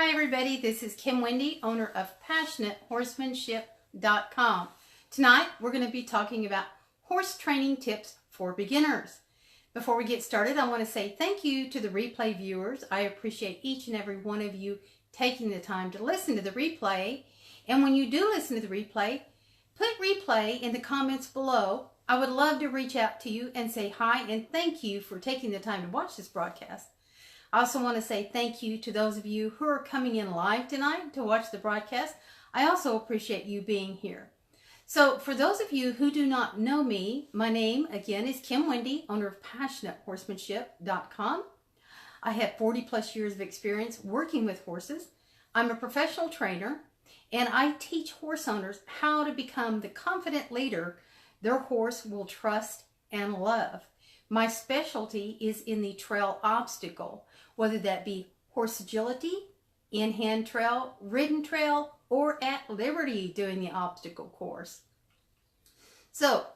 Hi everybody, this is Wende, owner of PassionateHorsemanship.com. Tonight we're going to be talking about horse training tips for beginners. Before we get started, I want to say thank you to the replay viewers. I appreciate each and every one of you taking the time to listen to the replay. And when you do listen to the replay, put replay in the comments below. I would love to reach out to you and say hi and thank you for taking the time to watch this broadcast. I also want to say thank you to those of you who are coming in live tonight to watch the broadcast. I also appreciate you being here. So for those of you who do not know me, my name again is Wende, owner of PassionateHorsemanship.com. I have 40 plus years of experience working with horses. I'm a professional trainer and I teach horse owners how to become the confident leader their horse will trust and love. My specialty is in the trail obstacle, whether that be horse agility, in-hand trail, ridden trail, or at liberty doing the obstacle course. So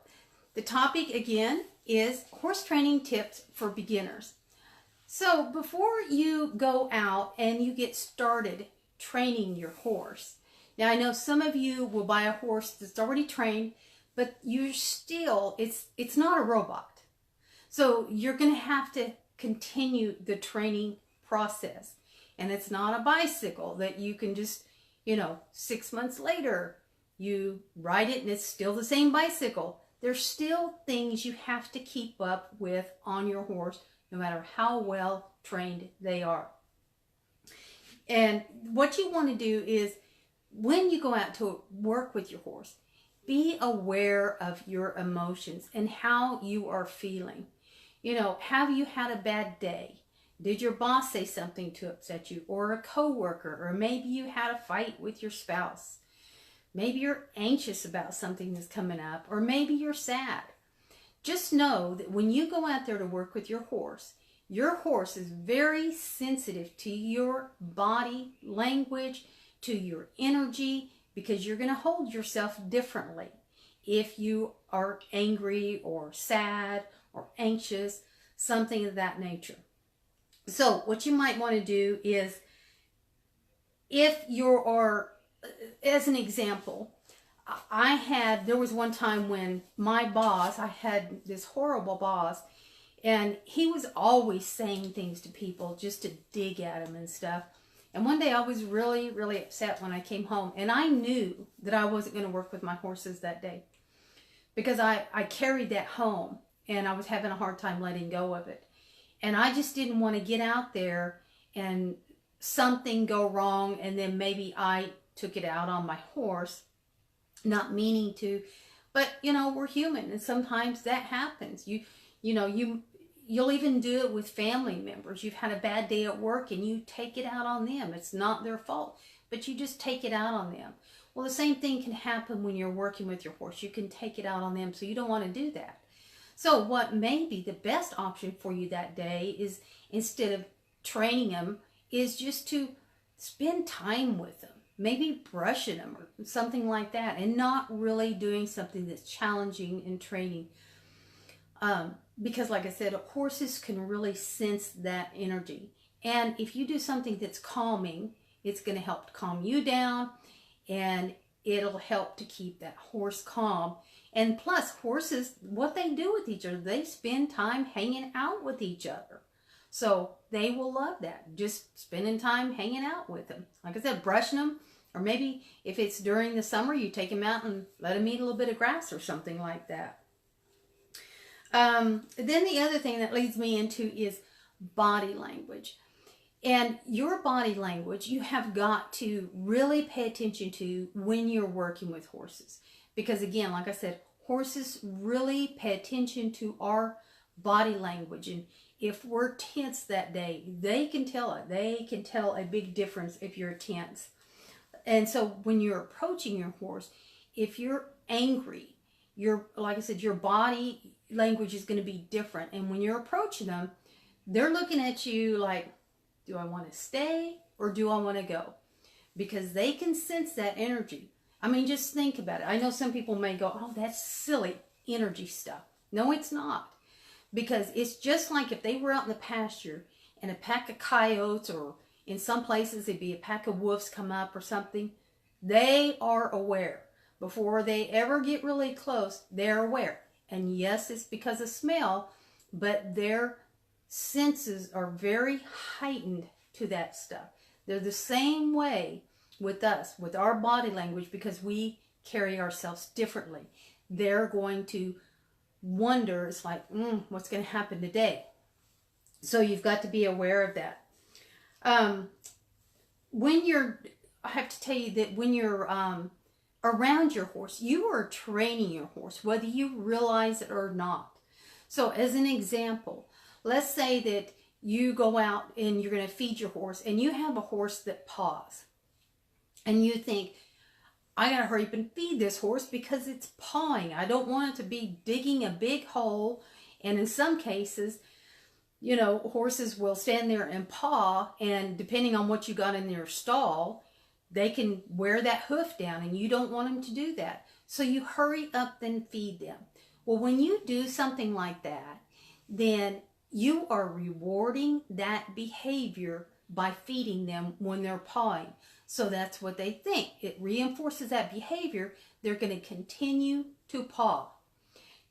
the topic again is horse training tips for beginners. So before you go out and you get started training your horse, now I know some of you will buy a horse that's already trained, but you're still, it's not a robot. So you're going to have to continue the training process. And it's not a bicycle that you can just, 6 months later, you ride it and it's still the same bicycle. There's still things you have to keep up with on your horse, no matter how well trained they are. And what you want to do is, when you go out to work with your horse, be aware of your emotions and how you are feeling. Have you had a bad day? Did your boss say something to upset you, or a coworker, or maybe you had a fight with your spouse? Maybe you're anxious about something that's coming up, or maybe you're sad. Just know that when you go out there to work with your horse is very sensitive to your body language, to your energy, because you're going to hold yourself differently if you are angry or sad or anxious, something of that nature. So what you might want to do is, if you are, as an example, there was one time when my boss, I had this horrible boss, and he was always saying things to people just to dig at him and stuff. And one day I was really, really upset when I came home, and I knew that I wasn't going to work with my horses that day because I carried that home and I was having a hard time letting go of it. And I just didn't want to get out there and something go wrong and then maybe I took it out on my horse, not meaning to, but we're human and sometimes that happens. You'll even do it with family members. You've had a bad day at work and you take it out on them. It's not their fault, but you just take it out on them. Well, the same thing can happen when you're working with your horse. You can take it out on them, so you don't want to do that. So what may be the best option for you that day is, instead of training them, is just to spend time with them. Maybe brushing them or something like that, and not really doing something that's challenging in training. Because like I said, horses can really sense that energy. And if you do something that's calming, it's going to help calm you down, and it'll help to keep that horse calm. And plus, horses, what they do with each other, they spend time hanging out with each other. So they will love that, just spending time hanging out with them. Like I said, brushing them, or maybe if it's during the summer, you take them out and let them eat a little bit of grass or something like that. Then the other thing that leads me into is body language. And your body language, you have got to really pay attention to when you're working with horses. Because again, like I said, horses really pay attention to our body language. And if we're tense that day, they can tell it. They can tell a big difference if you're tense. And so when you're approaching your horse, if you're angry, like I said, your body language is going to be different. And when you're approaching them, they're looking at you like, do I want to stay or do I want to go? Because they can sense that energy. I mean, just think about it. I know some people may go, oh, that's silly energy stuff. No, it's not. Because it's just like if they were out in the pasture and a pack of coyotes or in some places it'd be a pack of wolves come up or something. They are aware. Before they ever get really close, they're aware. And yes, it's because of smell, but their senses are very heightened to that stuff. They're the same way with us, with our body language, because we carry ourselves differently. They're going to wonder, it's like, what's going to happen today? So you've got to be aware of that. I have to tell you that when you're around your horse, you are training your horse, whether you realize it or not. So as an example, let's say that you go out and you're going to feed your horse, and you have a horse that paws. And you think, I got to hurry up and feed this horse because it's pawing. I don't want it to be digging a big hole. And in some cases, you know, horses will stand there and paw, and depending on what you got in your stall, they can wear that hoof down, and you don't want them to do that. So you hurry up and feed them. Well, when you do something like that, then you are rewarding that behavior by feeding them when they're pawing. So that's what they think. It reinforces that behavior. They're going to continue to paw.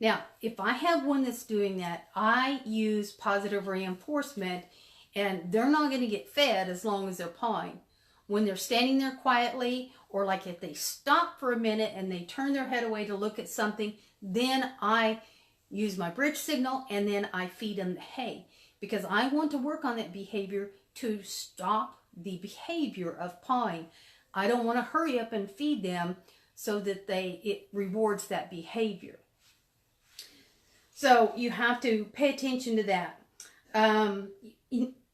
Now, if I have one that's doing that, I use positive reinforcement, and they're not going to get fed as long as they're pawing. When they're standing there quietly, or like if they stop for a minute and they turn their head away to look at something, then I use my bridge signal, and then I feed them the hay, because I want to work on that behavior to stop the behavior of pawing. I don't want to hurry up and feed them so that it rewards that behavior. So you have to pay attention to that. And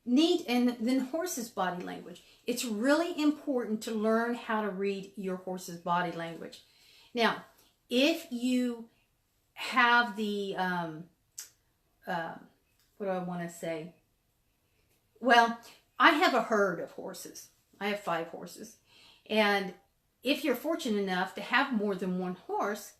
then horse's body language. It's really important to learn how to read your horse's body language. Now, if you have the, what do I want to say? Well, I have a herd of horses. I have 5 horses. And if you're fortunate enough to have more than one horse,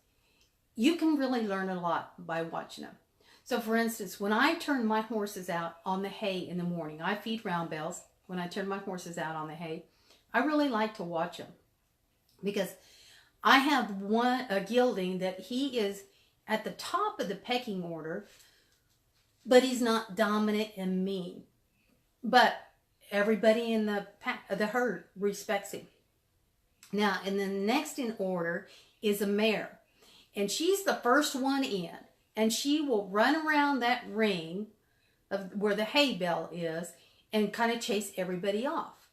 you can really learn a lot by watching them. So for instance, when I turn my horses out on the hay in the morning, I feed round bells. When I turn my horses out on the hay, I really like to watch them, because I have a gelding that he is at the top of the pecking order, but he's not dominant and mean. But everybody in the herd respects him. Now, and then next in order is a mare, and she's the first one in, and she will run around that ring of where the hay bale is and kind of chase everybody off.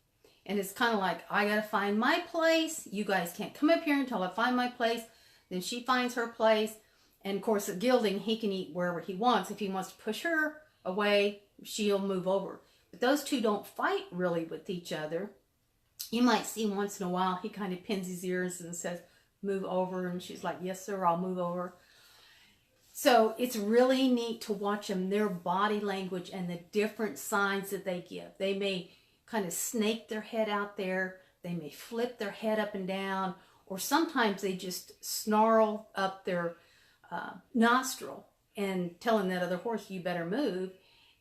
And it's kind of like, I got to find my place. You guys can't come up here until I find my place. Then she finds her place. And of course, a gelding, he can eat wherever he wants. If he wants to push her away, she'll move over. But those two don't fight really with each other. You might see once in a while, he kind of pins his ears and says, move over. And she's like, yes, sir, I'll move over. So it's really neat to watch them, their body language and the different signs that they give. They may kind of snake their head out there. They may flip their head up and down. Or sometimes they just snarl up their nostril and telling that other horse, you better move.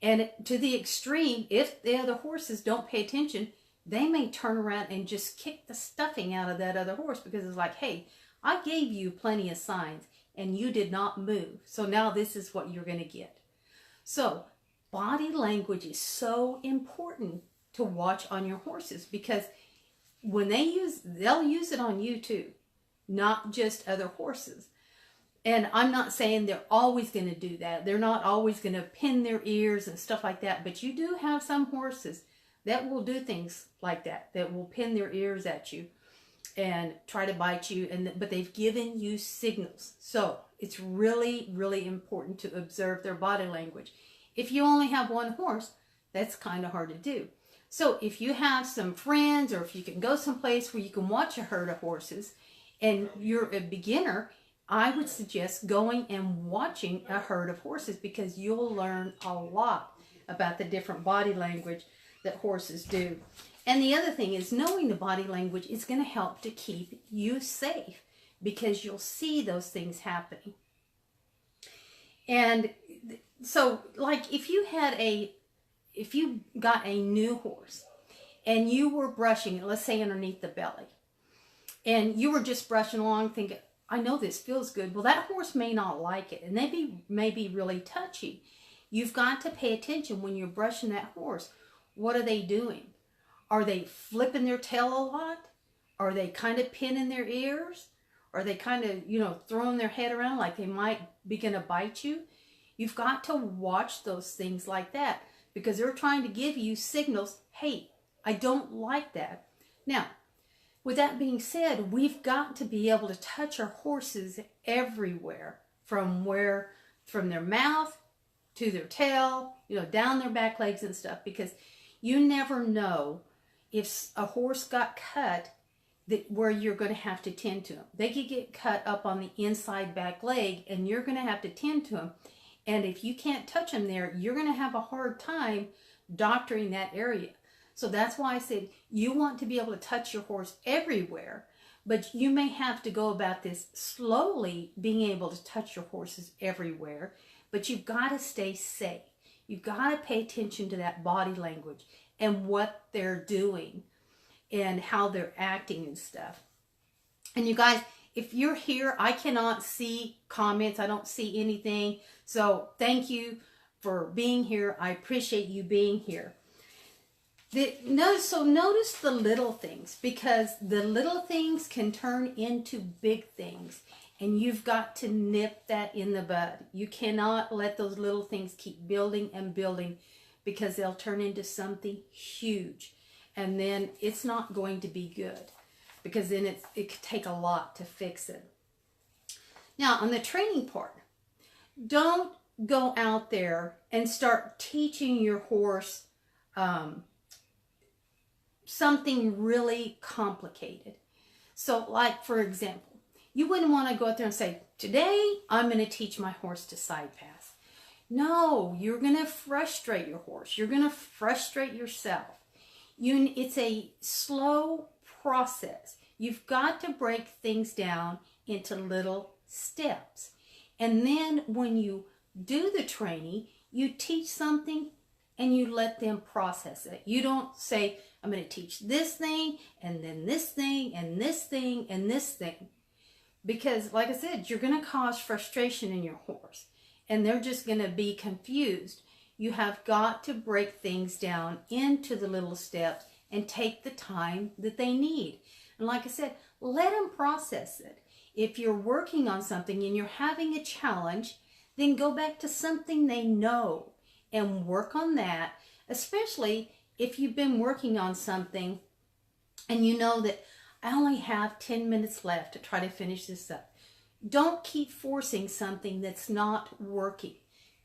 And to the extreme, if the other horses don't pay attention, they may turn around and just kick the stuffing out of that other horse, because it's like, hey, I gave you plenty of signs and you did not move. So now this is what you're going to get. So body language is so important to watch on your horses, because when they'll use it on you too, not just other horses. And I'm not saying they're always going to do that. They're not always going to pin their ears and stuff like that. But you do have some horses that will do things like that, that will pin their ears at you and try to bite you. But they've given you signals. So it's really, really important to observe their body language. If you only have one horse, that's kind of hard to do. So if you have some friends, or if you can go someplace where you can watch a herd of horses and you're a beginner, I would suggest going and watching a herd of horses, because you'll learn a lot about the different body language that horses do. And the other thing is, knowing the body language is going to help to keep you safe, because you'll see those things happening. And so, like if you got a new horse and you were brushing it, let's say underneath the belly, and you were just brushing along thinking, I know this feels good. Well, that horse may not like it, and they may be really touchy. You've got to pay attention when you're brushing that horse. What are they doing? Are they flipping their tail a lot? Are they kind of pinning their ears? Are they kind of, throwing their head around like they might be going to bite you? You've got to watch those things like that because they're trying to give you signals, hey, I don't like that. Now, with that being said, we've got to be able to touch our horses everywhere, from their mouth to their tail, down their back legs and stuff, because you never know if a horse got cut where you're going to have to tend to them. They could get cut up on the inside back leg, and you're going to have to tend to them. And if you can't touch them there, you're going to have a hard time doctoring that area. So that's why I said you want to be able to touch your horse everywhere, but you may have to go about this slowly, being able to touch your horses everywhere, but you've got to stay safe. You've got to pay attention to that body language and what they're doing and how they're acting and stuff. And you guys, if you're here, I cannot see comments. I don't see anything. So thank you for being here. I appreciate you being here. Notice the little things, because the little things can turn into big things, and you've got to nip that in the bud. You cannot let those little things keep building and building, because they'll turn into something huge, and then it's not going to be good, because then it could take a lot to fix it. Now, on the training part, don't go out there and start teaching your horse something really complicated. So, like, for example, you wouldn't want to go out there and say, today I'm going to teach my horse to side pass. No, you're going to frustrate your horse. You're going to frustrate yourself. It's a slow process. You've got to break things down into little steps. And then when you do the training, you teach something and you let them process it. You don't say, I'm going to teach this thing, and then this thing, and this thing, and this thing. Because, like I said, you're going to cause frustration in your horse, and they're just going to be confused. You have got to break things down into the little steps and take the time that they need. And like I said, let them process it. If you're working on something and you're having a challenge, then go back to something they know and work on that, especially if you've been working on something and you know that I only have 10 minutes left to try to finish this up. Don't keep forcing something that's not working.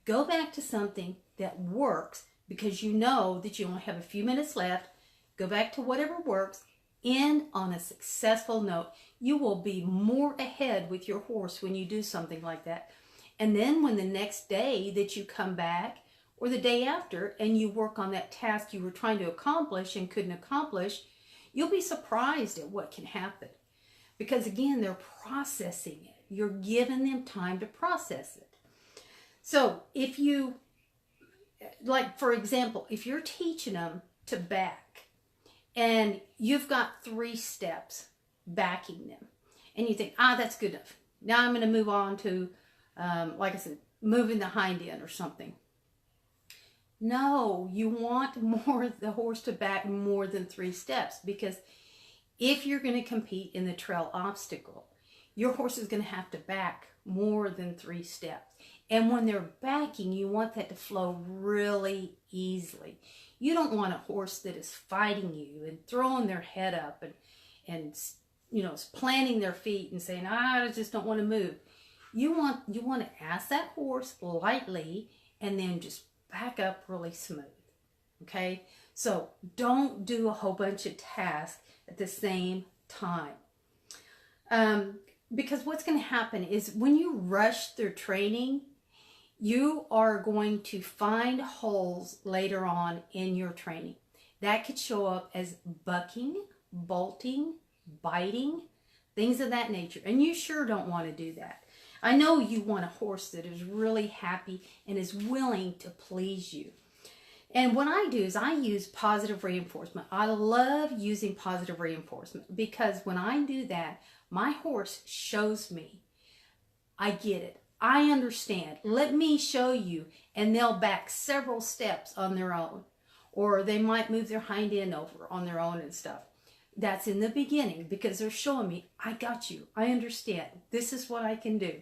Go back to something that works, because you know that you only have a few minutes left. Go back to whatever works, end on a successful note. You will be more ahead with your horse when you do something like that. And then when the next day that you come back, or the day after, and you work on that task you were trying to accomplish and couldn't accomplish, you'll be surprised at what can happen. Because again, they're processing it. You're giving them time to process it. So if you, like for example, if you're teaching them to back, and you've got 3 steps backing them, and you think, that's good enough. Now I'm going to move on to, like I said, moving the hind end or something. No, you want the horse to back more than 3 steps, because if you're going to compete in the trail obstacle, your horse is going to have to back more than 3 steps. And when they're backing, you want that to flow really easily. You don't want a horse that is fighting you and throwing their head up and planting their feet and saying, I just don't want to move. You want to ask that horse lightly and then just back up really smooth. Okay? So don't do a whole bunch of tasks at the same time. Because what's going to happen is when you rush their training, you are going to find holes later on in your training. That could show up as bucking, bolting, biting, things of that nature. And you sure don't want to do that. I know you want a horse that is really happy and is willing to please you. And what I do is I use positive reinforcement. I love using positive reinforcement because when I do that, my horse shows me, I get it. I understand. Let me show you. And they'll back several steps on their own. Or they might move their hind end over on their own and stuff. That's in the beginning because they're showing me, I got you. I understand. This is what I can do.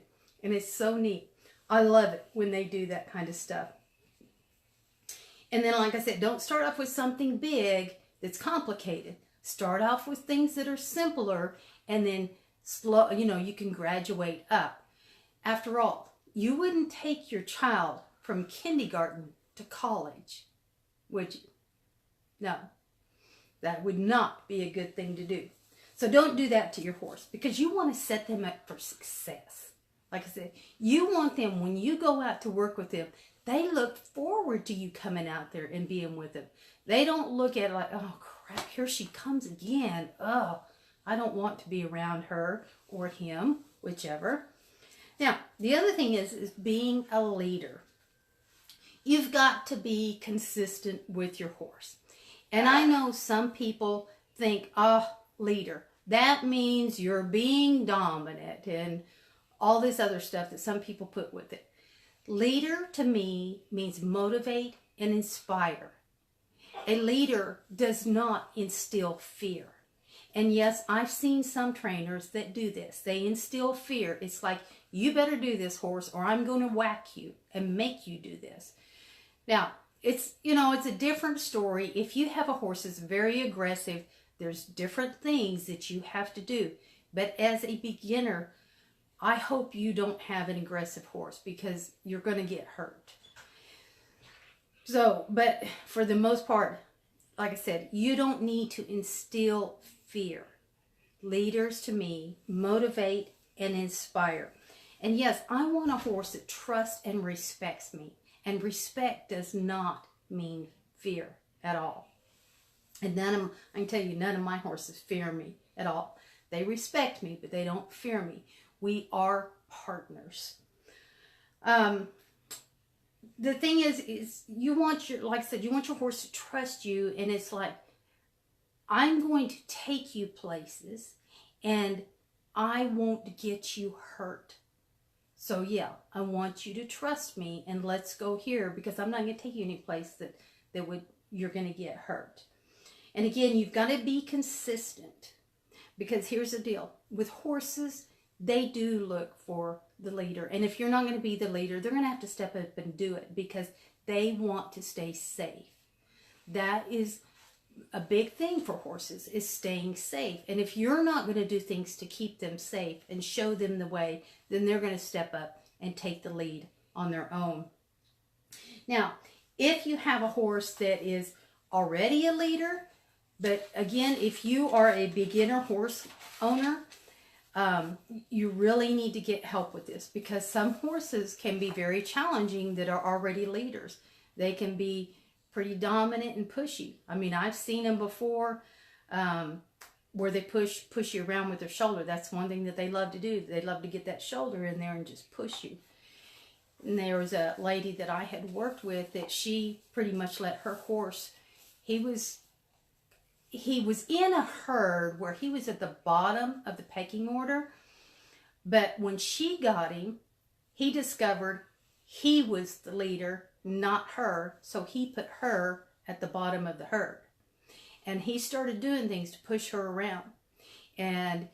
And it's so neat. I love it when they do that kind of stuff. And then, like I said, don't start off with something big that's complicated. Start off with things that are simpler and then slow, you can graduate up. After all, you wouldn't take your child from kindergarten to college, would you? No, that would not be a good thing to do. So don't do that to your horse because you want to set them up for success. Like I said, you want them, when you go out to work with them, they look forward to you coming out there and being with them. They don't look at it like, oh crap, here she comes again. Oh, I don't want to be around her or him, whichever. Now, the other thing is being a leader. You've got to be consistent with your horse. And I know some people think, oh, leader, that means you're being dominant and all this other stuff that some people put with it. Leader to me means motivate and inspire. A leader does not instill fear. And yes, I've seen some trainers that do this. They instill fear. It's like, you better do this, horse, or I'm going to whack you and make you do this. Now, it's a different story. If you have a horse that's very aggressive, there's different things that you have to do. But as a beginner, I hope you don't have an aggressive horse because you're going to get hurt. So, but for the most part, like I said, you don't need to instill fear. Leaders, to me, motivate and inspire. And yes, I want a horse that trusts and respects me. And respect does not mean fear at all. And I can tell you, none of my horses fear me at all. They respect me, but they don't fear me. We are partners. The thing is you want like I said, you want your horse to trust you, and it's like, I'm going to take you places and I won't get you hurt. So yeah, I want you to trust me and let's go here because I'm not going to take you any place that you're going to get hurt. And again, you've got to be consistent because here's the deal. With horses, they do look for the leader. And if you're not going to be the leader, they're going to have to step up and do it because they want to stay safe. That is a big thing for horses, is staying safe. And if you're not going to do things to keep them safe and show them the way, then they're going to step up and take the lead on their own. Now, if you have a horse that is already a leader, but again, if you are a beginner horse owner, you really need to get help with this because some horses can be very challenging that are already leaders. They can be pretty dominant and pushy. I mean, I've seen them before where they push you around with their shoulder. That's one thing that they love to do. They love to get that shoulder in there and just push you. And there was a lady that I had worked with that she pretty much let her horse, he was in a herd where he was at the bottom of the pecking order. But when she got him, he discovered he was the leader, not her. So he put her at the bottom of the herd. And he started doing things to push her around. And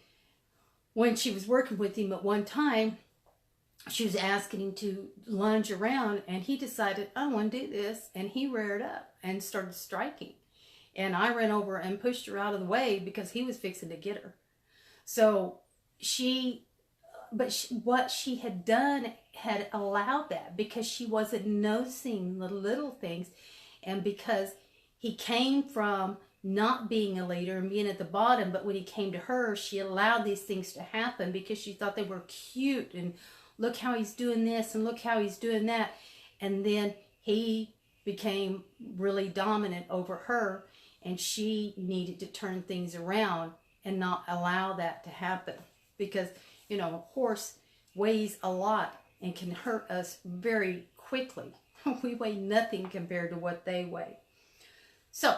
when she was working with him at one time, she was asking him to lunge around. And he decided, I want to do this. And he reared up and started striking. And I ran over and pushed her out of the way because he was fixing to get her. So what she had done had allowed that because she wasn't noticing the little things. And because he came from not being a leader and being at the bottom, but when he came to her, she allowed these things to happen because she thought they were cute. And look how he's doing this and look how he's doing that. And then he became really dominant over her. And she needed to turn things around and not allow that to happen. Because, a horse weighs a lot and can hurt us very quickly. We weigh nothing compared to what they weigh. So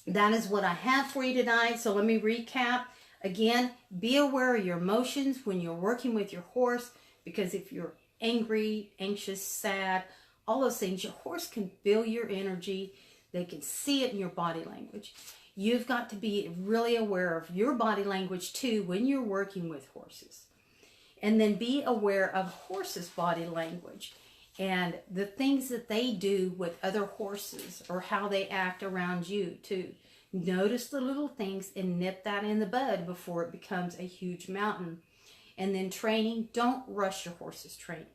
that is what I have for you tonight. So let me recap. Again, be aware of your emotions when you're working with your horse, because if you're angry, anxious, sad, all those things, your horse can feel your energy. They can see it in your body language. You've got to be really aware of your body language too when you're working with horses. And then be aware of horses' body language and the things that they do with other horses or how they act around you too. Notice the little things and nip that in the bud before it becomes a huge mountain. And then training, don't rush your horse's training,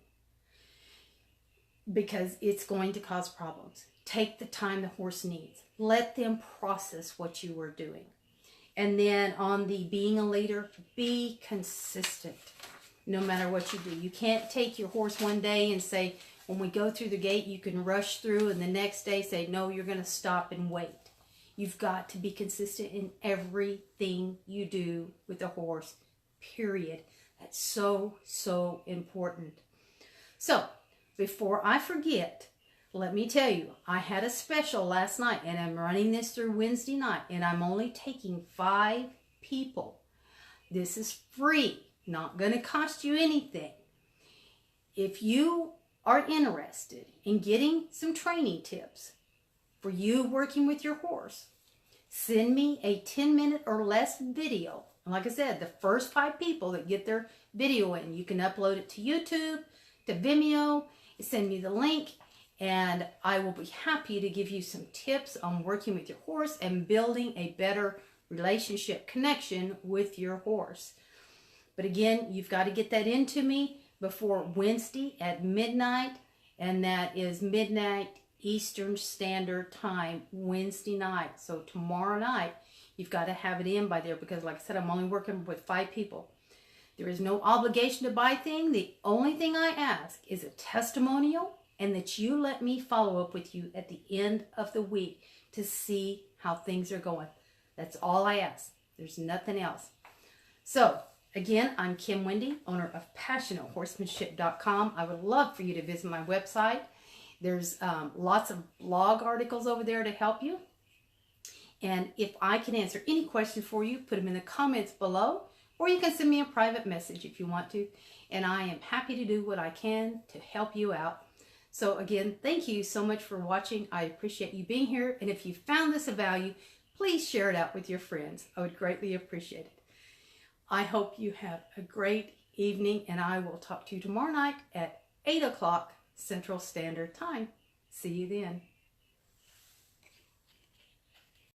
because it's going to cause problems. Take the time the horse needs. Let them process what you are doing. And then on the being a leader, be consistent no matter what you do. You can't take your horse one day and say, when we go through the gate, you can rush through, and the next day say, no, you're going to stop and wait. You've got to be consistent in everything you do with the horse, period. That's so, so important. So, before I forget, let me tell you, I had a special last night, and I'm running this through Wednesday night, and I'm only taking 5 people. This is free, not going to cost you anything. If you are interested in getting some training tips for you working with your horse, send me a 10-minute or less video. And like I said, the first 5 people that get their video in, you can upload it to YouTube, to Vimeo, send me the link, and I will be happy to give you some tips on working with your horse and building a better relationship connection with your horse. But again, you've got to get that into me before Wednesday at midnight, and that is midnight Eastern Standard Time, Wednesday night. So tomorrow night, you've got to have it in by there, because like I said, I'm only working with 5 people. There is no obligation to buy thing. The only thing I ask is a testimonial, and that you let me follow up with you at the end of the week to see how things are going. That's all I ask. There's nothing else. So again, I'm Kim Wende, owner of PassionateHorsemanship.com. I would love for you to visit my website. There's lots of blog articles over there to help you. And if I can answer any question for you, put them in the comments below, or you can send me a private message if you want to. And I am happy to do what I can to help you out. So again, thank you so much for watching. I appreciate you being here. And if you found this of value, please share it out with your friends. I would greatly appreciate it. I hope you have a great evening, and I will talk to you tomorrow night at 8 o'clock Central Standard Time. See you then.